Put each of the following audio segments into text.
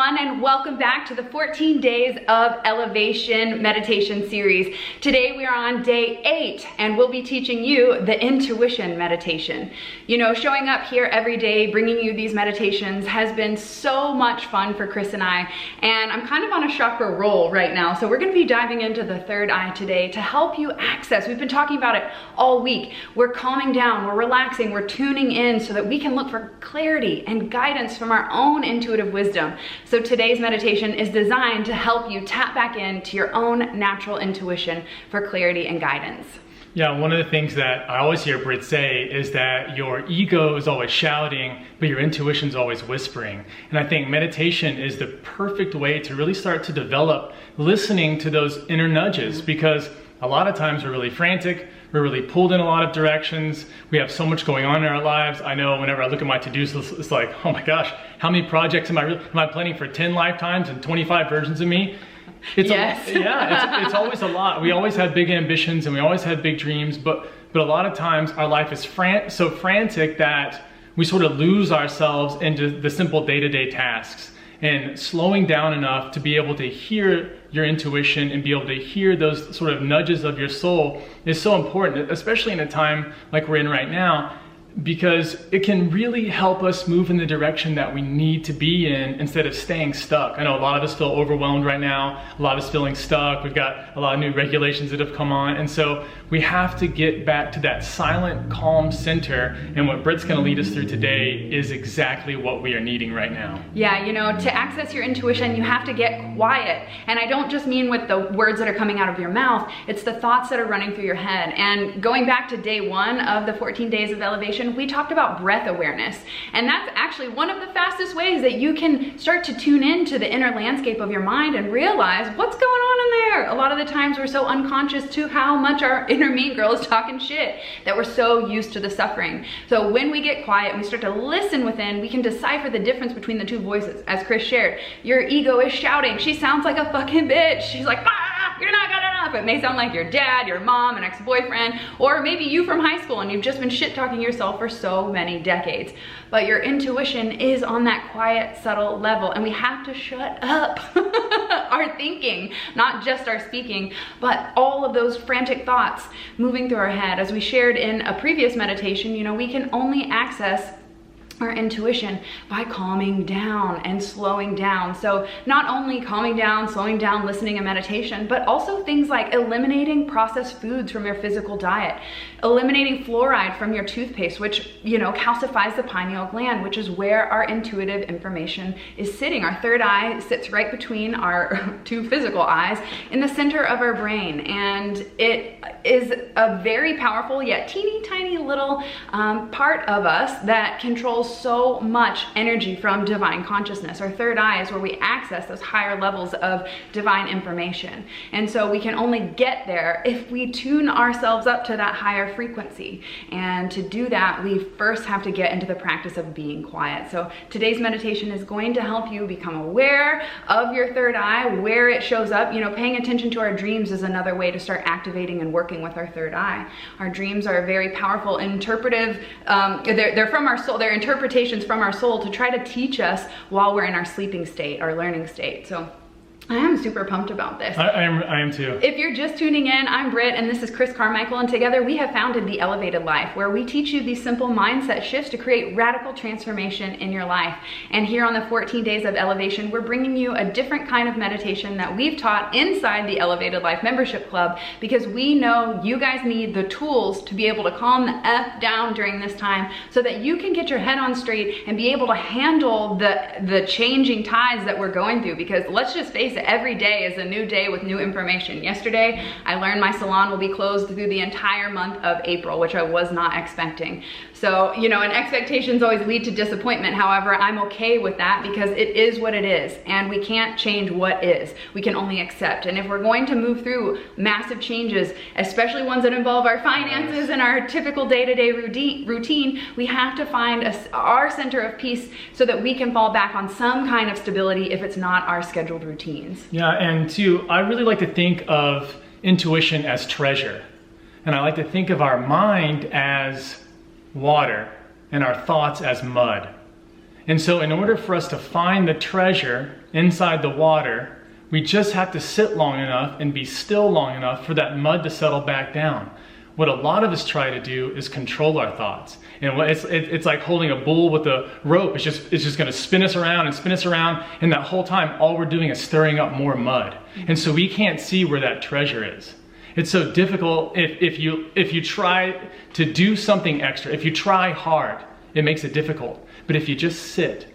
everyone, and welcome back to the 14 Days of Elevation meditation series. Today we are on day 8, and we'll be teaching you the intuition meditation. You know, showing up here every day, bringing you these meditations has been so much fun for Chris and I, and I'm kind of on a chakra roll right now, so we're going to be diving into the third eye today to help you access. We've been talking about it all week. We're calming down, we're relaxing, we're tuning in so that we can look for clarity and guidance from our own intuitive wisdom. So today's meditation is designed to help you tap back into your own natural intuition for clarity and guidance. Yeah, one of the things that I always hear Brit say is that your ego is always shouting, but your intuition is always whispering. And I think meditation is the perfect way to really start to develop listening to those inner nudges, because a lot of times we're really frantic, we're really pulled in a lot of directions, we have so much going on in our lives. I know whenever I look at my to-dos list, it's like, oh my gosh, how many projects am I planning for 10 lifetimes and 25 versions of me? Yes. It's always a lot. We always had big ambitions and we always had big dreams, but a lot of times our life is so frantic that we sort of lose ourselves into the simple day-to-day tasks. And slowing down enough to be able to hear your intuition and be able to hear those sort of nudges of your soul is so important, especially in a time like we're in right now, because it can really help us move in the direction that we need to be in instead of staying stuck. I know a lot of us feel overwhelmed right now, a lot of us feeling stuck. We've got a lot of new regulations that have come on, and so we have to get back to that silent, calm center, and what Brit's going to lead us through today is exactly what we are needing right now. Yeah, you know, to access your intuition, you have to get quiet. And I don't just mean with the words that are coming out of your mouth, it's the thoughts that are running through your head. And going back to day 1 of the 14 Days of Elevation, we talked about breath awareness. And that's actually one of the fastest ways that you can start to tune into the inner landscape of your mind and realize what's going on in there. A lot of the times we're so unconscious to how much our inner mean girl is talking shit that we're so used to the suffering. So when we get quiet and we start to listen within, we can decipher the difference between the two voices. As Chris shared, your ego is shouting. She sounds like a fucking bitch. She's like, ah, you're not good enough. It may sound like your dad, your mom, an ex-boyfriend, or maybe you from high school and you've just been shit-talking yourself for so many decades. But your intuition is on that quiet, subtle level, and we have to shut up our thinking, not just our speaking, but all of those frantic thoughts moving through our head. As we shared in a previous meditation, you know, we can only access our intuition by calming down and slowing down. So not only calming down, slowing down, listening and meditation, but also things like eliminating processed foods from your physical diet, eliminating fluoride from your toothpaste, which, you know, calcifies the pineal gland, which is where our intuitive information is sitting. Our third eye sits right between our two physical eyes in the center of our brain. And it is a very powerful yet teeny tiny little part of us that controls so much energy from divine consciousness. Our third eye is where we access those higher levels of divine information. And so we can only get there if we tune ourselves up to that higher frequency. And to do that, we first have to get into the practice of being quiet. So today's meditation is going to help you become aware of your third eye, where it shows up. You know, paying attention to our dreams is another way to start activating and working with our third eye. Our dreams are very powerful, interpretive, they're from our soul, they're interpretations from our soul to try to teach us while we're in our sleeping state, our learning state. So I am super pumped about this. I am too. If you're just tuning in, I'm Brit and this is Chris Carmichael, and together we have founded The Elevated Life, where we teach you these simple mindset shifts to create radical transformation in your life. And here on the 14 Days of Elevation, we're bringing you a different kind of meditation that we've taught inside the Elevated Life Membership Club, because we know you guys need the tools to be able to calm the F down during this time so that you can get your head on straight and be able to handle the changing tides that we're going through. Because let's just face it, every day is a new day with new information. Yesterday, I learned my salon will be closed through the entire month of April, which I was not expecting. So, you know, and expectations always lead to disappointment. However, I'm okay with that because it is what it is, and we can't change what is. We can only accept. And if we're going to move through massive changes, especially ones that involve our finances and our typical day-to-day routine, we have to find our center of peace so that we can fall back on some kind of stability if it's not our scheduled routines. Yeah, and two, I really like to think of intuition as treasure. And I like to think of our mind as water and our thoughts as mud. And so in order for us to find the treasure inside the water, we just have to sit long enough and be still long enough for that mud to settle back down. What a lot of us try to do is control our thoughts. And it's like holding a bull with a rope. It's just going to spin us around and spin us around. And that whole time, all we're doing is stirring up more mud. And so we can't see where that treasure is. It's so difficult if you try to do something extra, if you try hard, it makes it difficult. But if you just sit,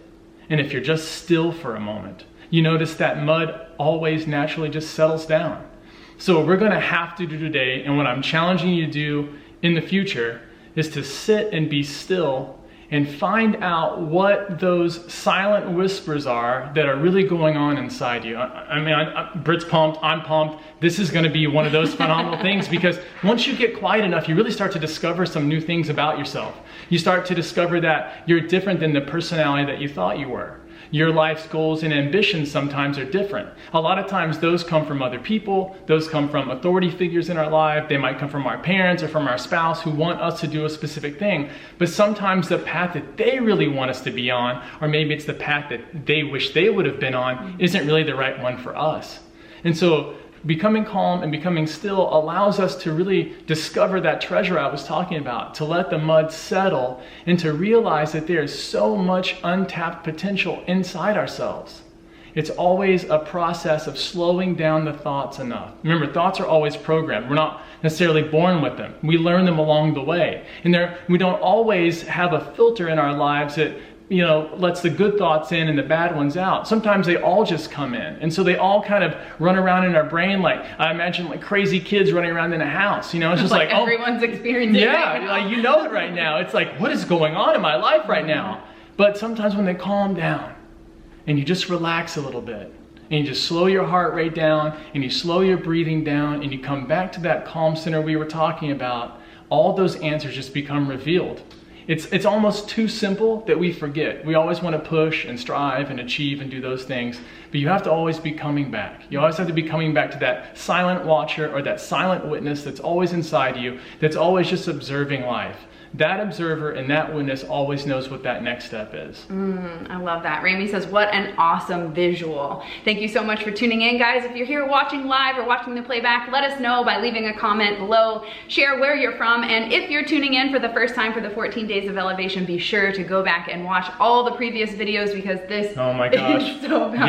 and if you're just still for a moment, you notice that mud always naturally just settles down. So what we're gonna have to do today, and what I'm challenging you to do in the future, is to sit and be still and find out what those silent whispers are that are really going on inside you. I mean, Brit's pumped, I'm pumped. This is gonna be one of those phenomenal things, because once you get quiet enough, you really start to discover some new things about yourself. You start to discover that you're different than the personality that you thought you were. Your life's goals and ambitions sometimes are different. A lot of times those come from other people, those come from authority figures in our life, they might come from our parents or from our spouse who want us to do a specific thing. But sometimes the path that they really want us to be on, or maybe it's the path that they wish they would have been on, isn't really the right one for us. And so becoming calm and becoming still allows us to really discover that treasure I was talking about, to let the mud settle and to realize that there is so much untapped potential inside ourselves. It's always a process of slowing down the thoughts enough. Remember, thoughts are always programmed. We're not necessarily born with them. We learn them along the way. And we don't always have a filter in our lives that lets the good thoughts in and the bad ones out. Sometimes they all just come in. And so they all kind of run around in our brain like, I imagine like crazy kids running around in a house. It's just like everyone's experiencing it right now. Like, you know it right now. It's like, what is going on in my life right now? But sometimes when they calm down and you just relax a little bit and you just slow your heart rate down and you slow your breathing down and you come back to that calm center we were talking about, all those answers just become revealed. It's almost too simple that we forget. We always want to push and strive and achieve and do those things, but you have to always be coming back. You always have to be coming back to that silent watcher or that silent witness that's always inside you, that's always just observing life. That observer and that witness always knows what that next step is. I love that. Rami says, what an awesome visual. Thank you so much for tuning in, guys. If you're here watching live or watching the playback, let us know by leaving a comment below. Share where you're from. And if you're tuning in for the first time for the 14 Days of Elevation, be sure to go back and watch all the previous videos, because this oh my gosh. is so powerful.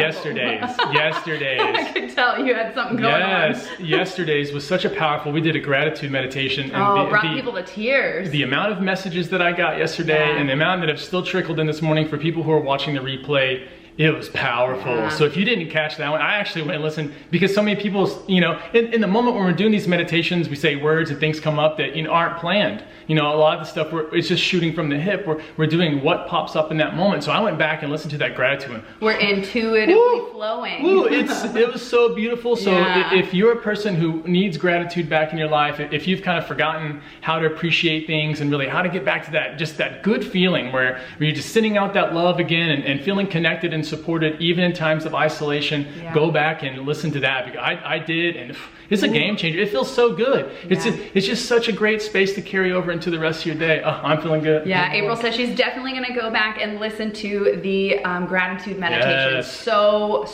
Yesterday's. I could tell you had something going on. Yes, yesterday's was such a powerful, we did a gratitude meditation. And brought people to tears. The amount of messages that I got yesterday and the amount that have still trickled in this morning for people who are watching the replay, it was powerful. So if you didn't catch that one, I actually went and listened, because so many people, in the moment when we're doing these meditations, we say words and things come up that aren't planned. A lot of the stuff, it's just shooting from the hip. We're doing what pops up in that moment. So I went back and listened to that gratitude one. We're intuitively flowing. It was so beautiful. So if you're a person who needs gratitude back in your life, if you've kind of forgotten how to appreciate things and really how to get back to that good feeling where you're just sending out that love again and feeling connected and supported even in times of isolation, go back and listen to that, because I did, and it's a game changer. It feels so good. It's just such a great space to carry over into the rest of your day. I'm feeling good. Yeah, April says she's definitely going to go back and listen to the gratitude meditation. Yes. So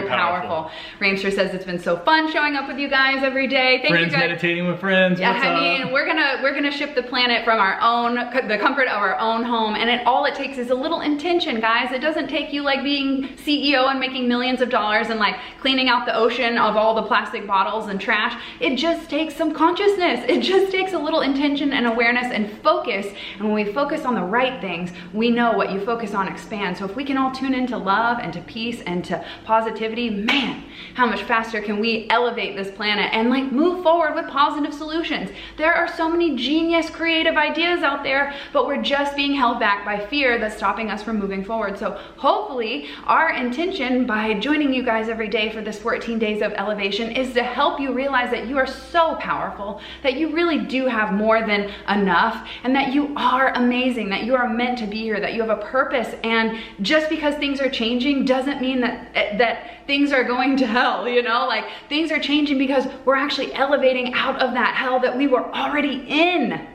powerful. Ramster says it's been so fun showing up with you guys every day. Thank you guys. Meditating with friends. Yeah, What's up? we're gonna ship the planet from the comfort of our own home, and all it takes is a little intention, guys. It doesn't take you like being CEO and making millions of dollars and like cleaning out the ocean of all the plastic bottles and trash. It just takes some consciousness. It just takes a little intention and awareness and focus. And when we focus on the right things, we know what you focus on expands. So if we can all tune into love and to peace and to positivity, man, how much faster can we elevate this planet and like move forward with positive solutions? There are so many genius, creative ideas out there, but we're just being held back by fear that's stopping us from moving forward. So hopefully our intention by joining you guys every day for this 14 days of elevation is to help you realize that you are so powerful, that you really do have more than enough, and that you are amazing, that you are meant to be here, that you have a purpose. And just because things are changing doesn't mean that things are going to hell, like things are changing because we're actually elevating out of that hell that we were already in.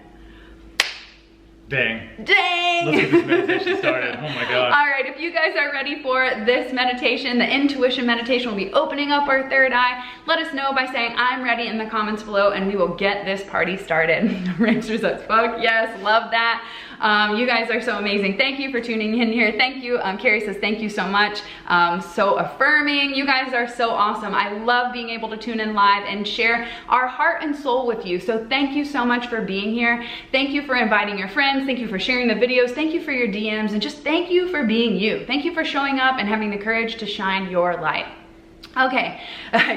Dang. Dang! Let's get this meditation started. Oh my God. All right, if you guys are ready for this meditation, the intuition meditation will be opening up our third eye. Let us know by saying I'm ready in the comments below and we will get this party started. Rachel says, fuck yes, love that. You guys are so amazing. Thank you for tuning in here. Thank you. Carrie says, thank you so much. So affirming. You guys are so awesome. I love being able to tune in live and share our heart and soul with you. So thank you so much for being here. Thank you for inviting your friends. Thank you for sharing the videos. Thank you for your DMs, and just thank you for being you. Thank you for showing up and having the courage to shine your light. Okay,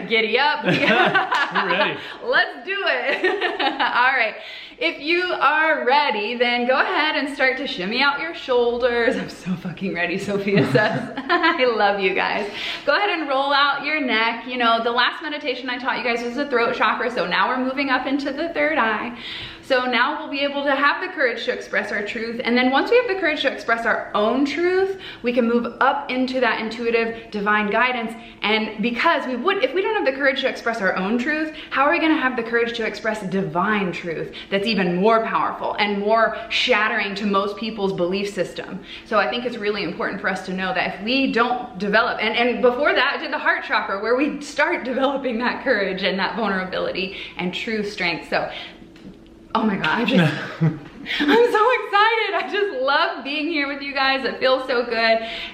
giddy up. We're ready. Let's do it. All right. If you are ready, then go ahead and start to shimmy out your shoulders. I'm so fucking ready, Sophia says. I love you guys. Go ahead and roll out your neck. You know, the last meditation I taught you guys was the throat chakra, so now we're moving up into the third eye. So now we'll be able to have the courage to express our truth. And then once we have the courage to express our own truth, we can move up into that intuitive divine guidance. And because if we don't have the courage to express our own truth, how are we gonna have the courage to express divine truth that's even more powerful and more shattering to most people's belief system? So I think it's really important for us to know that if we don't develop, and before that I did the heart chakra, where we start developing that courage and that vulnerability and true strength. So oh my God, I'm so excited. I just love being here with you guys. It feels so good.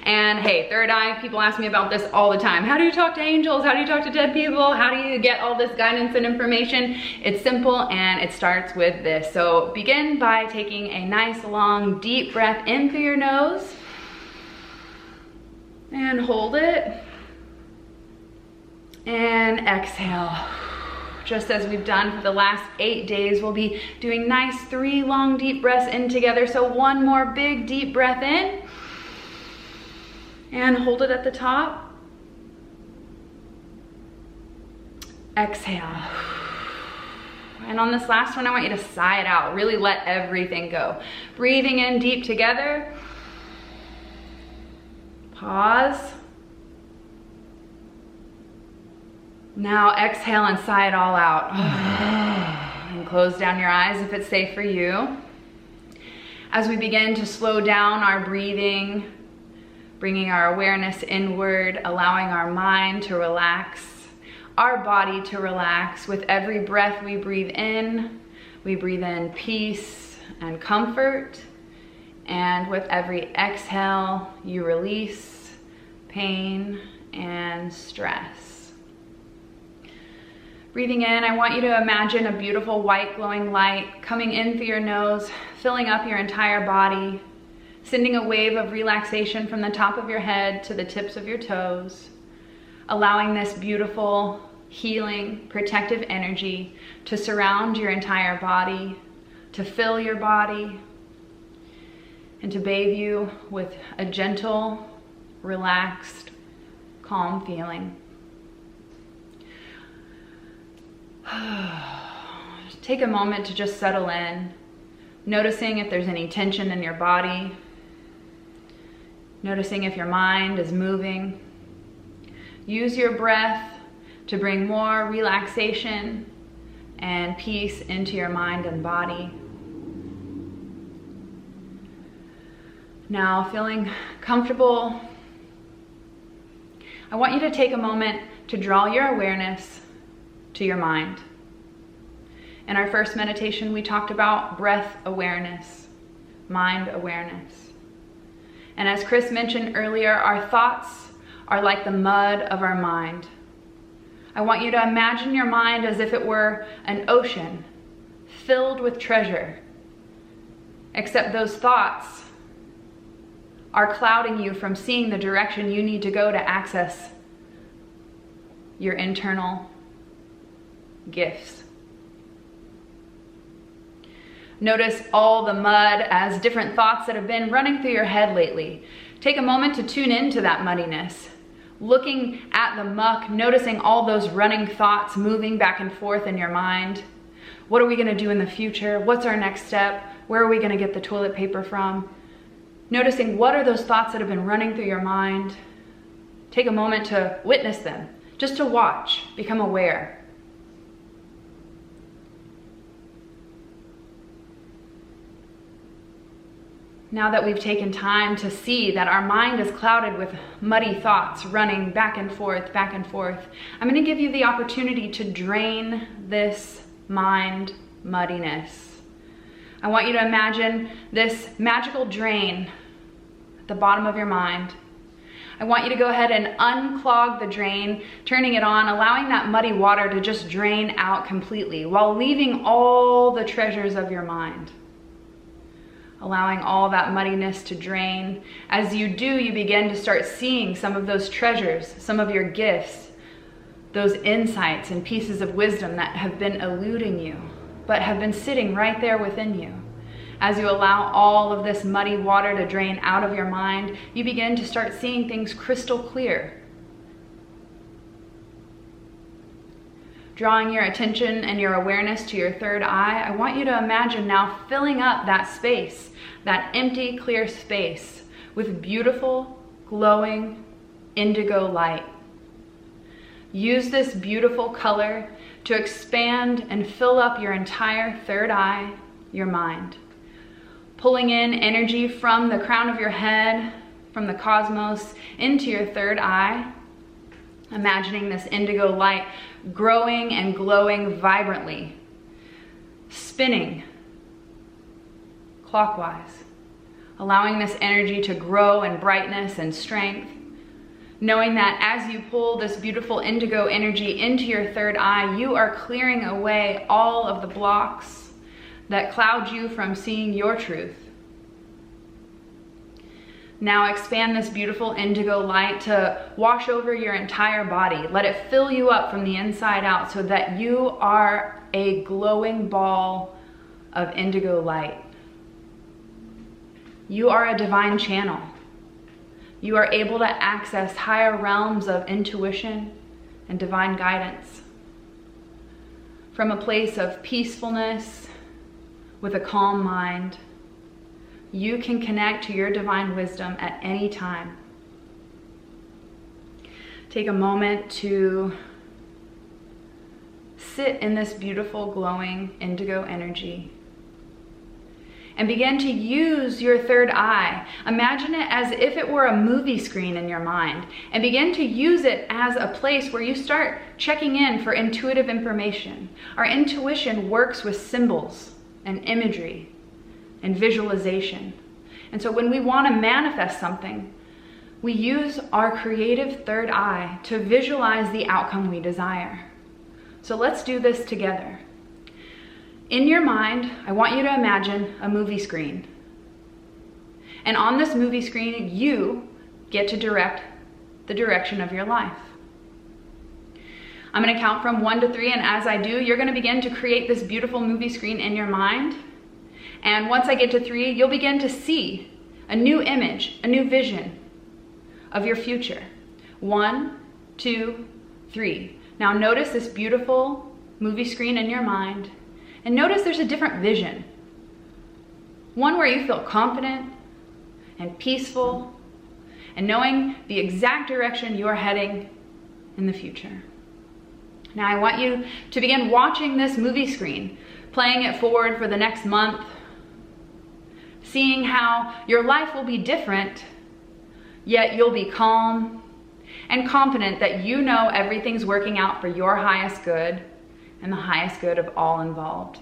And hey, third eye, people ask me about this all the time. How do you talk to angels? How do you talk to dead people? How do you get all this guidance and information? It's simple, and it starts with this. So begin by taking a nice long deep breath in through your nose and hold it and exhale. Just as we've done for the last 8 days, we'll be doing nice 3 long deep breaths in together. So one more big deep breath in and hold it at the top. Exhale. And on this last one, I want you to sigh it out. Really let everything go. Breathing in deep together. Pause. Now exhale and sigh it all out. And close down your eyes if it's safe for you. As we begin to slow down our breathing, bringing our awareness inward, allowing our mind to relax, our body to relax. With every breath we breathe in peace and comfort. And with every exhale, you release pain and stress. Breathing in, I want you to imagine a beautiful white glowing light coming in through your nose, filling up your entire body, sending a wave of relaxation from the top of your head to the tips of your toes, allowing this beautiful, healing, protective energy to surround your entire body, to fill your body, and to bathe you with a gentle, relaxed, calm feeling. Take a moment to just settle in, noticing if there's any tension in your body, noticing if your mind is moving. Use your breath to bring more relaxation and peace into your mind and body. Now, feeling comfortable, I want you to take a moment to draw your awareness to your mind. In our first meditation, we talked about breath awareness, mind awareness. And as Chris mentioned earlier, our thoughts are like the mud of our mind. I want you to imagine your mind as if it were an ocean filled with treasure, except those thoughts are clouding you from seeing the direction you need to go to access your internal gifts. Notice all the mud as different thoughts that have been running through your head lately. Take a moment to tune into that muddiness. Looking at the muck, noticing all those running thoughts moving back and forth in your mind. What are we going to do in the future? What's our next step? Where are we going to get the toilet paper from? Noticing what are those thoughts that have been running through your mind. Take a moment to witness them, just to watch, become aware. Now that we've taken time to see that our mind is clouded with muddy thoughts running back and forth, I'm going to give you the opportunity to drain this mind muddiness. I want you to imagine this magical drain at the bottom of your mind. I want you to go ahead and unclog the drain, turning it on, allowing that muddy water to just drain out completely while leaving all the treasures of your mind. Allowing all that muddiness to drain. As you do, you begin to start seeing some of those treasures, some of your gifts, those insights and pieces of wisdom that have been eluding you, but have been sitting right there within you. As you allow all of this muddy water to drain out of your mind, you begin to start seeing things crystal clear. Drawing your attention and your awareness to your third eye, I want you to imagine now filling up that space, that empty, clear space, with beautiful, glowing indigo light. Use this beautiful color to expand and fill up your entire third eye, your mind. Pulling in energy from the crown of your head, from the cosmos, into your third eye. Imagining this indigo light growing and glowing vibrantly, spinning clockwise, allowing this energy to grow in brightness and strength, knowing that as you pull this beautiful indigo energy into your third eye, you are clearing away all of the blocks that cloud you from seeing your truth. Now expand this beautiful indigo light to wash over your entire body. Let it fill you up from the inside out so that you are a glowing ball of indigo light. You are a divine channel. You are able to access higher realms of intuition and divine guidance. From a place of peacefulness with a calm mind, you can connect to your divine wisdom at any time. Take a moment to sit in this beautiful glowing indigo energy and begin to use your third eye. Imagine it as if it were a movie screen in your mind, and begin to use it as a place where you start checking in for intuitive information. Our intuition works with symbols and imagery and visualization. And so when we want to manifest something, we use our creative third eye to visualize the outcome we desire. So let's do this together. In your mind, I want you to imagine a movie screen. And on this movie screen, you get to direct the direction of your life. I'm going to count from 1 to 3, and as I do, you're going to begin to create this beautiful movie screen in your mind. And once I get to 3, you'll begin to see a new image, a new vision of your future. 1, 2, 3. Now notice this beautiful movie screen in your mind, and notice there's a different vision. One where you feel confident and peaceful and knowing the exact direction you're heading in the future. Now I want you to begin watching this movie screen, playing it forward for the next month, seeing how your life will be different, yet you'll be calm and confident that you know everything's working out for your highest good and the highest good of all involved.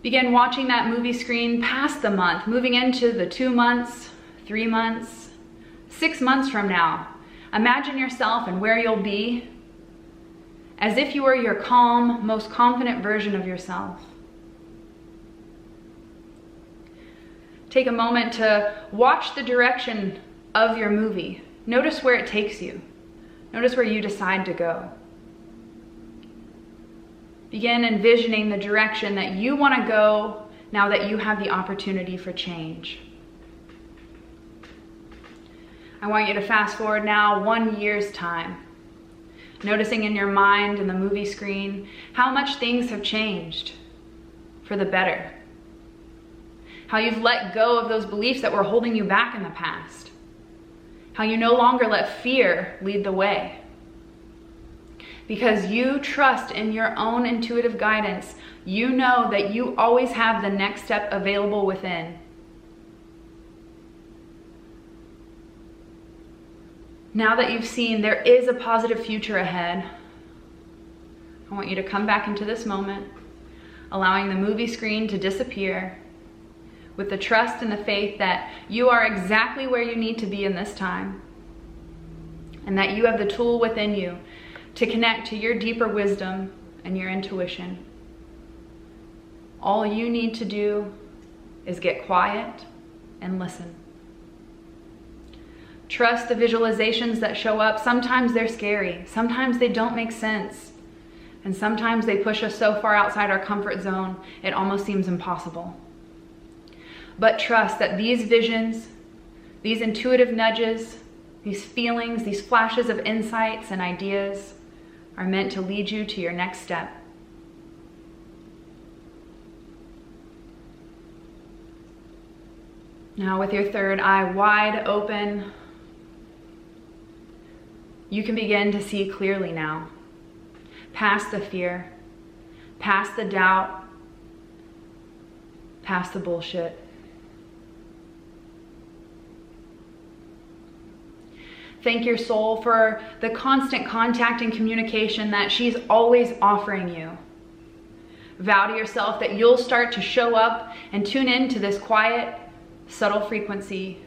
Begin watching that movie screen past the month, moving into the 2 months, 3 months, 6 months from now. Imagine yourself and where you'll be as if you were your calm, most confident version of yourself. Take a moment to watch the direction of your movie. Notice where it takes you. Notice where you decide to go. Begin envisioning the direction that you want to go now that you have the opportunity for change. I want you to fast forward now 1 year's time. Noticing in your mind and the movie screen how much things have changed for the better. How you've let go of those beliefs that were holding you back in the past. How you no longer let fear lead the way. Because you trust in your own intuitive guidance, you know that you always have the next step available within. Now that you've seen there is a positive future ahead, I want you to come back into this moment, allowing the movie screen to disappear, with the trust and the faith that you are exactly where you need to be in this time, and that you have the tool within you to connect to your deeper wisdom and your intuition. All you need to do is get quiet and listen. Trust the visualizations that show up. Sometimes they're scary, sometimes they don't make sense, and sometimes they push us so far outside our comfort zone it almost seems impossible. But trust that these visions, these intuitive nudges, these feelings, these flashes of insights and ideas are meant to lead you to your next step. Now, with your third eye wide open, you can begin to see clearly now, past the fear, past the doubt, past the bullshit. Thank your soul for the constant contact and communication that she's always offering you. Vow to yourself that you'll start to show up and tune in to this quiet, subtle frequency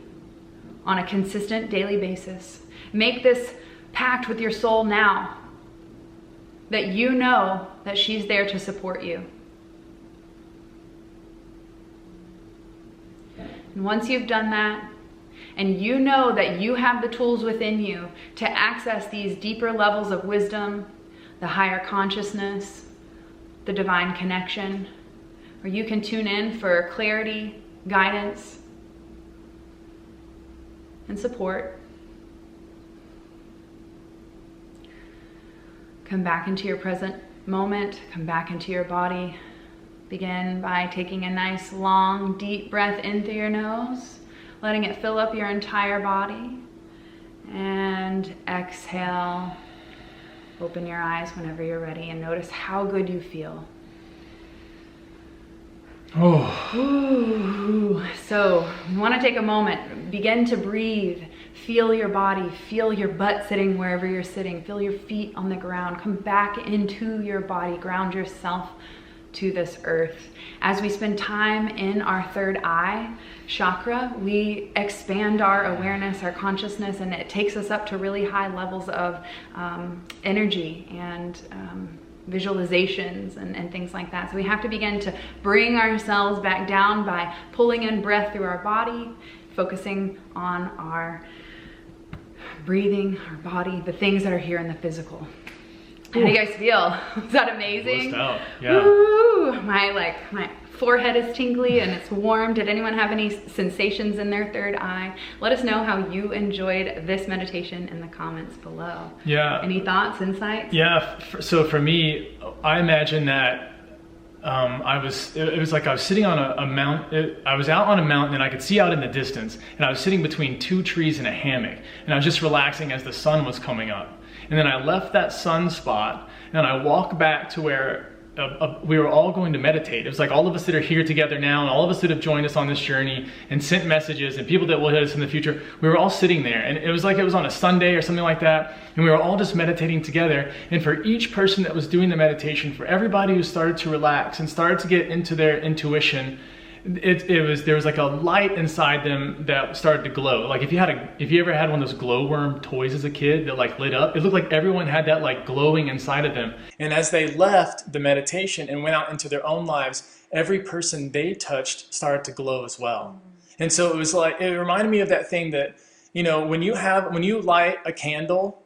on a consistent daily basis. Make this pact with your soul now, that you know that she's there to support you. And once you've done that, and you know that you have the tools within you to access these deeper levels of wisdom, the higher consciousness, the divine connection, where you can tune in for clarity, guidance, and support. Come back into your present moment, come back into your body. Begin by taking a nice, long, deep breath in through your nose, letting it fill up your entire body. And exhale. Open your eyes whenever you're ready and notice how good you feel. Oh. Ooh. So you want to take a moment, begin to breathe, feel your body, feel your butt sitting wherever you're sitting, feel your feet on the ground, come back into your body, ground yourself to this earth. As we spend time in our third eye chakra, we expand our awareness, our consciousness, and it takes us up to really high levels of energy and visualizations and things like that. So we have to begin to bring ourselves back down by pulling in breath through our body, focusing on our breathing, our body, the things that are here in the physical. How do you guys feel? Is that amazing? Blissed out. Yeah. Woo! My forehead is tingly and it's warm. Did anyone have any sensations in their third eye? Let us know how you enjoyed this meditation in the comments below. Yeah. Any thoughts, insights? Yeah. So for me, I imagine that it was like I was sitting on a mountain. I was out on a mountain and I could see out in the distance, and I was sitting between two trees in a hammock, and I was just relaxing as the sun was coming up. And then I left that sun spot and I walked back to where we were all going to meditate. It was like all of us that are here together now and all of us that have joined us on this journey and sent messages and people that will hit us in the future, we were all sitting there, and it was like it was on a Sunday or something like that, and we were all just meditating together. And for each person that was doing the meditation, for everybody who started to relax and started to get into their intuition, there was like a light inside them that started to glow. Like if you ever had one of those glowworm toys as a kid that like lit up, it looked like everyone had that like glowing inside of them. And as they left the meditation and went out into their own lives, every person they touched started to glow as well. And so it was like, it reminded me of that thing that, you know, when you light a candle,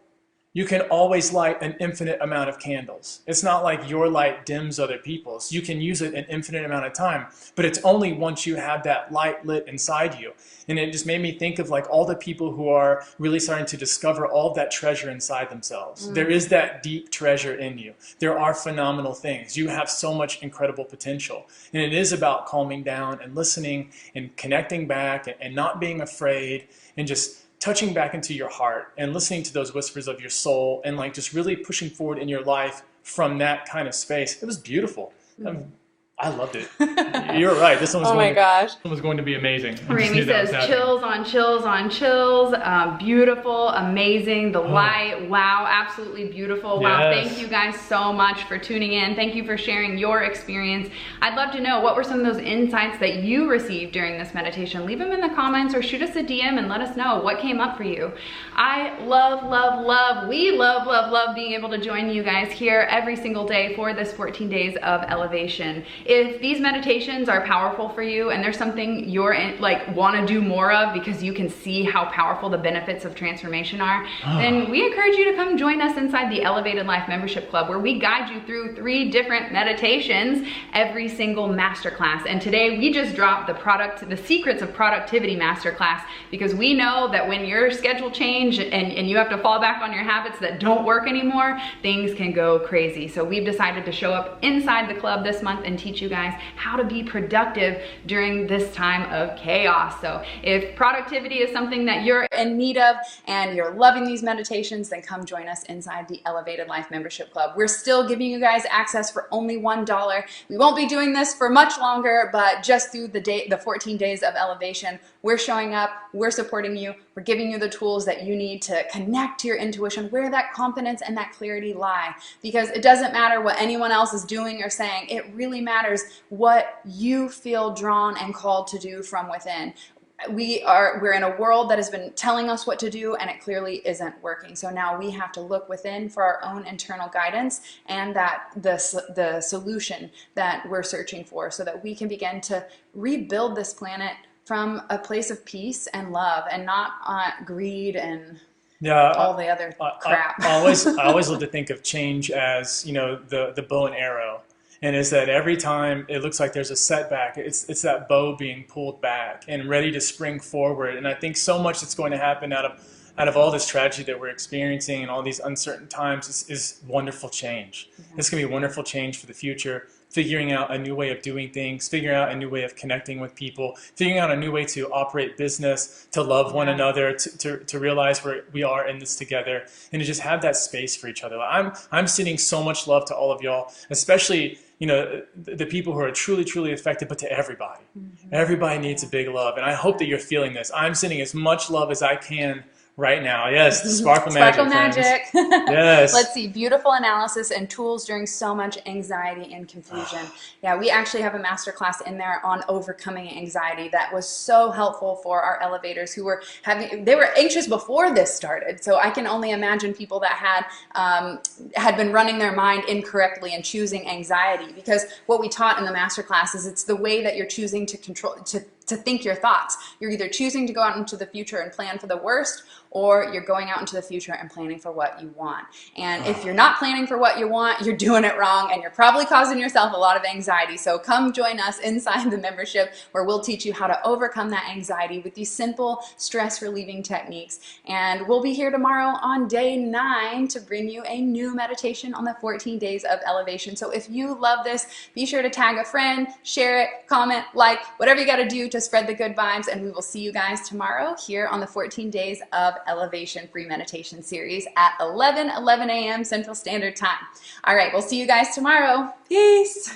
you can always light an infinite amount of candles. It's not like your light dims other people's. You can use it an infinite amount of time, but it's only once you have that light lit inside you. And it just made me think of like all the people who are really starting to discover all of that treasure inside themselves. There is that deep treasure in you. There are phenomenal things. You have so much incredible potential. And it is about calming down and listening and connecting back and not being afraid and just touching back into your heart and listening to those whispers of your soul and like just really pushing forward in your life from that kind of space. It was beautiful. I loved it. You're right. This one was This one was going to be amazing. Rami says chills on chills on chills. Beautiful, amazing. The light, wow, absolutely beautiful. Wow, thank you guys so much for tuning in. Thank you for sharing your experience. I'd love to know, what were some of those insights that you received during this meditation? Leave them in the comments or shoot us a DM and let us know what came up for you. I love, love, love, we love, love, love being able to join you guys here every single day for this 14 days of elevation. If these meditations are powerful for you and there's something you're want to do more of because you can see how powerful the benefits of transformation are, then we encourage you to come join us inside the Elevated Life Membership Club, where we guide you through 3 different meditations every single masterclass. And today we just dropped the Secrets of Productivity Masterclass, because we know that when your schedule changes and you have to fall back on your habits that don't work anymore, things can go crazy. So we've decided to show up inside the club this month and teach you guys how to be productive during this time of chaos. So if productivity is something that you're in need of and you're loving these meditations, then come join us inside the Elevated Life Membership Club. We're still giving you guys access for only $1. We won't be doing this for much longer, but just through the 14 days of elevation, we're showing up, we're supporting you, we're giving you the tools that you need to connect to your intuition, where that confidence and that clarity lie. Because it doesn't matter what anyone else is doing or saying, it really matters what you feel drawn and called to do from within. We're in a world that has been telling us what to do, and it clearly isn't working. So now we have to look within for our own internal guidance and the solution that we're searching for, so that we can begin to rebuild this planet from a place of peace and love, and not greed and all the other crap. I always love to think of change as, the bow and arrow. And is that every time it looks like there's a setback, it's that bow being pulled back and ready to spring forward. And I think so much that's going to happen out of all this tragedy that we're experiencing and all these uncertain times is wonderful change. It's going to be wonderful change for the future. Figuring out a new way of doing things, figuring out a new way of connecting with people, figuring out a new way to operate business, to love one another, to realize we are in this together, and to just have that space for each other. I'm sending so much love to all of y'all, especially the people who are truly, truly affected, but to everybody. Everybody needs a big love, and I hope that you're feeling this. I'm sending as much love as I can right now. Yes, the sparkle magic. Sparkle magic. Yes. Let's see. Beautiful analysis and tools during so much anxiety and confusion. Yeah, we actually have a masterclass in there on overcoming anxiety that was so helpful for our elevators who were they were anxious before this started. So I can only imagine people that had been running their mind incorrectly and choosing anxiety, because what we taught in the masterclass is it's the way that you're choosing to control, to think your thoughts. You're either choosing to go out into the future and plan for the worst, or you're going out into the future and planning for what you want. And if you're not planning for what you want, you're doing it wrong, and you're probably causing yourself a lot of anxiety. So come join us inside the membership, where we'll teach you how to overcome that anxiety with these simple stress relieving techniques. And we'll be here tomorrow on day 9 to bring you a new meditation on the 14 days of elevation. So if you love this, be sure to tag a friend, share it, comment, like, whatever you got to do to spread the good vibes, and we will see you guys tomorrow here on the 14 days of elevation free meditation series at 11 a.m. Central Standard Time. All right, we'll see you guys tomorrow. Peace.